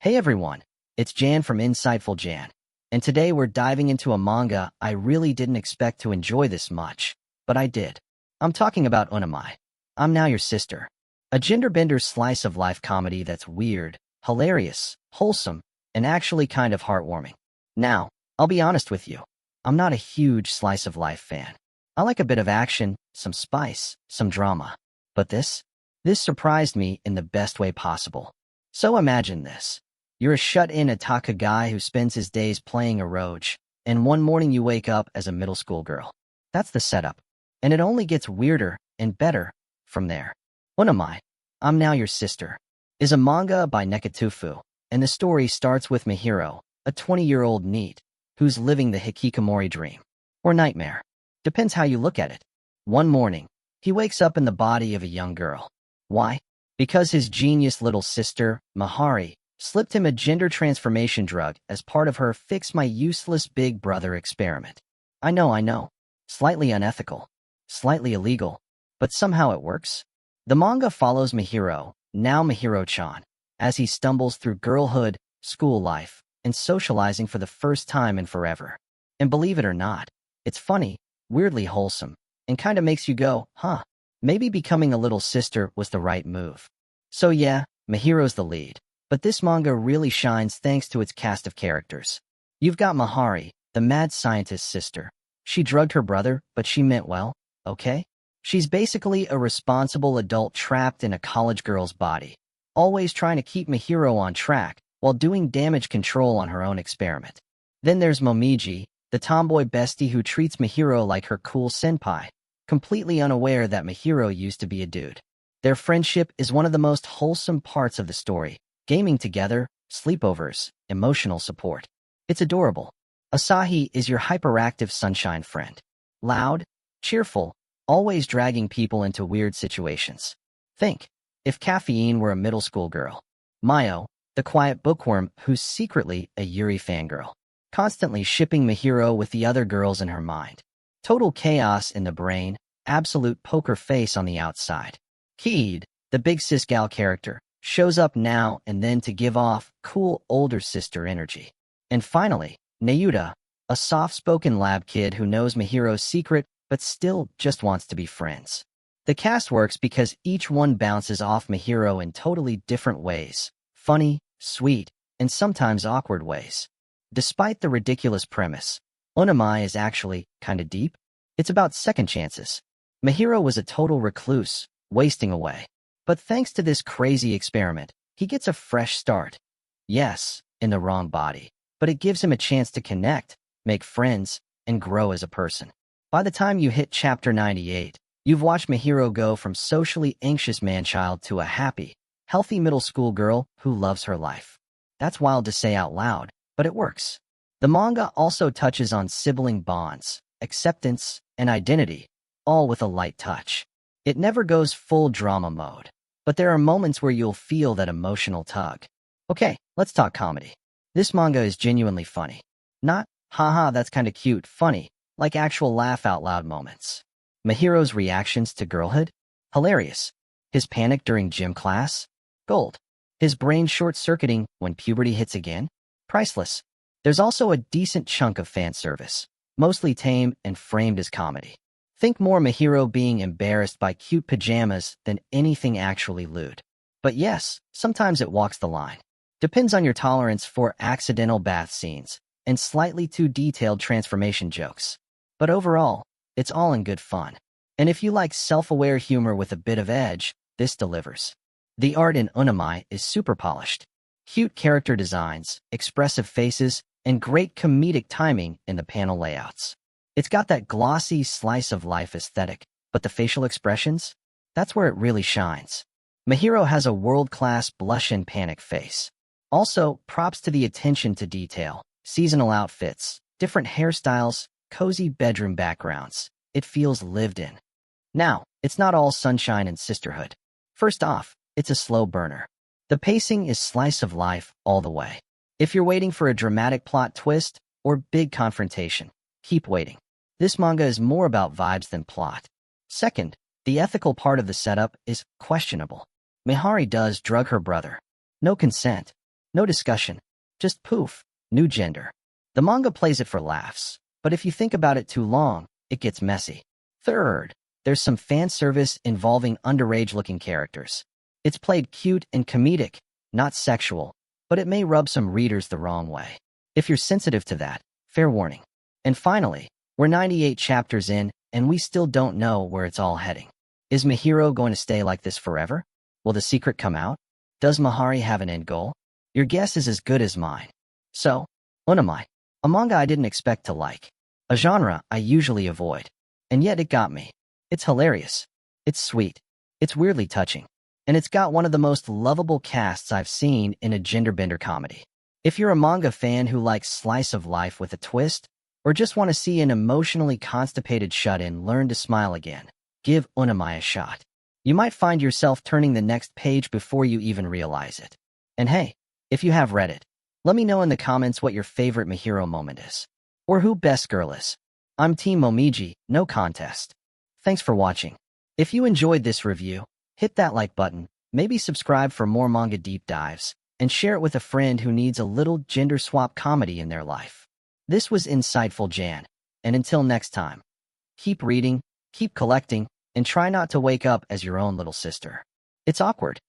Hey everyone, it's Jan from Insightful Jan, and today we're diving into a manga I really didn't expect to enjoy this much, but I did. I'm talking about Onimai. I'm Now Your Sister, a gender-bender slice-of-life comedy that's weird, hilarious, wholesome, and actually kind of heartwarming. Now, I'll be honest with you, I'm not a huge slice-of-life fan. I like a bit of action, some spice, some drama. But this surprised me in the best way possible. So imagine this. You're a shut-in otaku guy who spends his days playing a roach, and one morning you wake up as a middle school girl. That's the setup. And it only gets weirder and better from there. Onimai, I'm Now Your Sister, is a manga by Nekotoufu, and the story starts with Mihiro, a 20-year-old NEET, who's living the hikikomori dream. Or nightmare. Depends how you look at it. One morning, he wakes up in the body of a young girl. Why? Because his genius little sister, Mahari, slipped him a gender transformation drug as part of her fix my useless big brother experiment. I know. Slightly unethical, slightly illegal, but somehow it works. The manga follows Mihiro, now Mihiro-chan, as he stumbles through girlhood, school life, and socializing for the first time in forever. And believe it or not, it's funny, weirdly wholesome, and kinda makes you go, huh, maybe becoming a little sister was the right move. So yeah, Mihiro's the lead. But this manga really shines thanks to its cast of characters. You've got Mahari, the mad scientist sister. She drugged her brother, but she meant well, okay? She's basically a responsible adult trapped in a college girl's body, always trying to keep Mihiro on track while doing damage control on her own experiment. Then there's Momiji, the tomboy bestie who treats Mihiro like her cool senpai, completely unaware that Mihiro used to be a dude. Their friendship is one of the most wholesome parts of the story. Gaming together, sleepovers, emotional support. It's adorable. Asahi is your hyperactive sunshine friend. Loud, cheerful, always dragging people into weird situations. Think, if Caffeine were a middle school girl. Mayo, the quiet bookworm who's secretly a Yuri fangirl, constantly shipping Mihiro with the other girls in her mind. Total chaos in the brain, absolute poker face on the outside. Kiid, the big sis gal character, shows up now and then to give off cool older sister energy. And finally, Nayuta, a soft-spoken lab kid who knows Mihiro's secret but still just wants to be friends. The cast works because each one bounces off Mihiro in totally different ways. Funny, sweet, and sometimes awkward ways. Despite the ridiculous premise, Onimai is actually kinda deep. It's about second chances. Mihiro was a total recluse, wasting away. But thanks to this crazy experiment, he gets a fresh start. Yes, in the wrong body, but it gives him a chance to connect, make friends, and grow as a person. By the time you hit chapter 98, you've watched Mihiro go from socially anxious man-child to a happy, healthy middle school girl who loves her life. That's wild to say out loud, but it works. The manga also touches on sibling bonds, acceptance, and identity, all with a light touch. It never goes full drama mode, but there are moments where you'll feel that emotional tug. Okay, let's talk comedy. This manga is genuinely funny. Not, haha, that's kinda cute, funny, like actual laugh-out-loud moments. Mihiro's reactions to girlhood? Hilarious. His panic during gym class? Gold. His brain short-circuiting when puberty hits again? Priceless. There's also a decent chunk of fan service, mostly tame and framed as comedy. Think more Mihiro being embarrassed by cute pajamas than anything actually lewd. But yes, sometimes it walks the line. Depends on your tolerance for accidental bath scenes and slightly too detailed transformation jokes. But overall, it's all in good fun. And if you like self-aware humor with a bit of edge, this delivers. The art in Onimai is super polished. Cute character designs, expressive faces, and great comedic timing in the panel layouts. It's got that glossy slice-of-life aesthetic, but the facial expressions? That's where it really shines. Mihiro has a world-class blush and panic face. Also, props to the attention to detail, seasonal outfits, different hairstyles, cozy bedroom backgrounds. It feels lived in. Now, it's not all sunshine and sisterhood. First off, it's a slow burner. The pacing is slice of life all the way. If you're waiting for a dramatic plot twist or big confrontation, keep waiting. This manga is more about vibes than plot. Second, the ethical part of the setup is questionable. Mihari does drug her brother. No consent. No discussion. Just poof, new gender. The manga plays it for laughs, but if you think about it too long, it gets messy. Third, there's some fan service involving underage-looking characters. It's played cute and comedic, not sexual, but it may rub some readers the wrong way. If you're sensitive to that, fair warning. And finally, we're 98 chapters in, and we still don't know where it's all heading. Is Mihiro going to stay like this forever? Will the secret come out? Does Mahari have an end goal? Your guess is as good as mine. So, Onimai, a manga I didn't expect to like. A genre I usually avoid. And yet it got me. It's hilarious. It's sweet. It's weirdly touching. And it's got one of the most lovable casts I've seen in a gender-bender comedy. If you're a manga fan who likes slice of life with a twist, or just want to see an emotionally constipated shut-in learn to smile again, give Onimai a shot. You might find yourself turning the next page before you even realize it. And hey, if you have read it, let me know in the comments what your favorite Mihiro moment is. Or who best girl is. I'm Team Momiji, no contest. Thanks for watching. If you enjoyed this review, hit that like button, maybe subscribe for more manga deep dives, and share it with a friend who needs a little gender swap comedy in their life. This was Insightful Jan, and until next time, keep reading, keep collecting, and try not to wake up as your own little sister. It's awkward.